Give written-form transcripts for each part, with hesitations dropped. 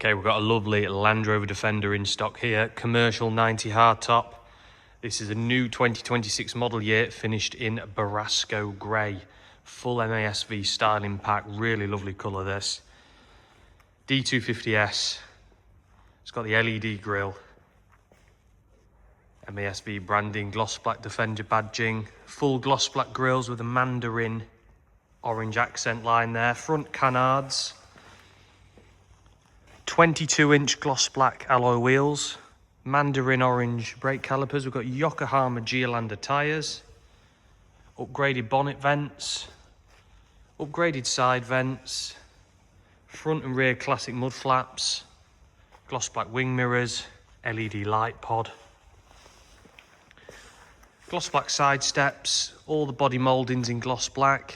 Okay, we've got a lovely Land Rover Defender in stock here, commercial 90 hardtop. This is a new 2026 model year, finished in Borasco grey. Full MASV styling pack, really lovely colour this. D250S, it's got the LED grille. MASV branding, gloss black Defender badging, full gloss black grills with a mandarin orange accent line there. Front canards. 22-inch gloss black alloy wheels, mandarin orange brake calipers. We've got Yokohama Geolander tyres, upgraded bonnet vents, upgraded side vents, front and rear classic mud flaps, gloss black wing mirrors, LED light pod, gloss black side steps, all the body mouldings in gloss black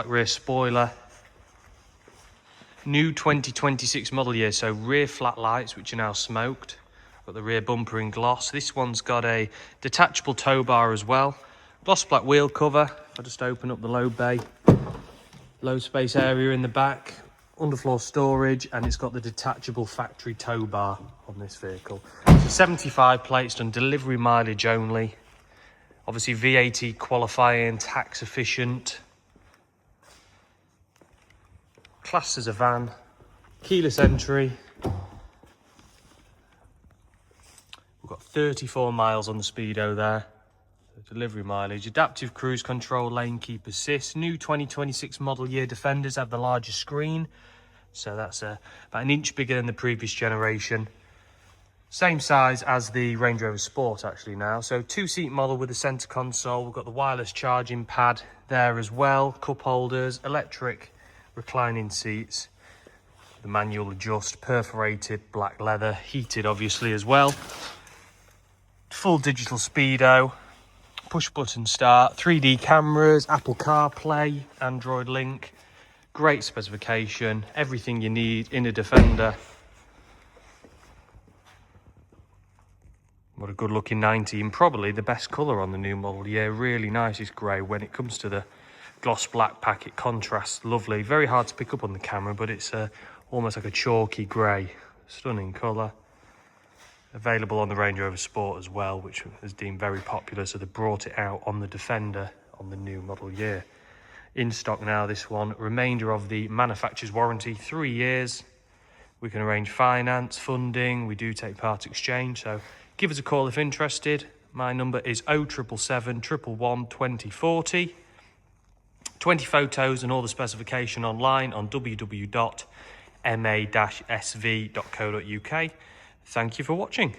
rear spoiler. New 2026 model year, so rear flat lights, which are now smoked. Got the rear bumper in gloss. This one's got a detachable tow bar as well. Gloss black wheel cover. I'll just open up the load bay. Load space area in the back. Underfloor storage, and it's got the detachable factory tow bar on this vehicle. So 75 plates, done delivery mileage only. Obviously VAT qualifying, tax efficient. Classed as a van, keyless entry. We've got 34 miles on the speedo there. Delivery mileage, adaptive cruise control, lane keep assist. New 2026 model year Defenders have the larger screen, so that's about an inch bigger than the previous generation. Same size as the Range Rover Sport actually now. So two-seat model with a centre console. We've got the wireless charging pad there as well. Cup holders, electric reclining seats, the manual adjust, perforated black leather, heated obviously as well. Full digital speedo, push button start, 3D cameras, Apple CarPlay, Android Link. Great specification, everything you need in a Defender. What a good looking 90, and probably the best colour on the new model. Yeah, really nice is grey. When it comes to the gloss black pack, it contrasts lovely. Very hard to pick up on the camera, but it's almost like a chalky grey. Stunning colour. Available on the Range Rover Sport as well, which is deemed very popular, so they brought it out on the Defender on the new model year. In stock now, this one. Remainder of the manufacturer's warranty, 3 years. We can arrange finance, funding. We do take part exchange, so give us a call if interested. My number is 0777 111 2040. 20 photos and all the specification online on www.ma-sv.co.uk. Thank you for watching.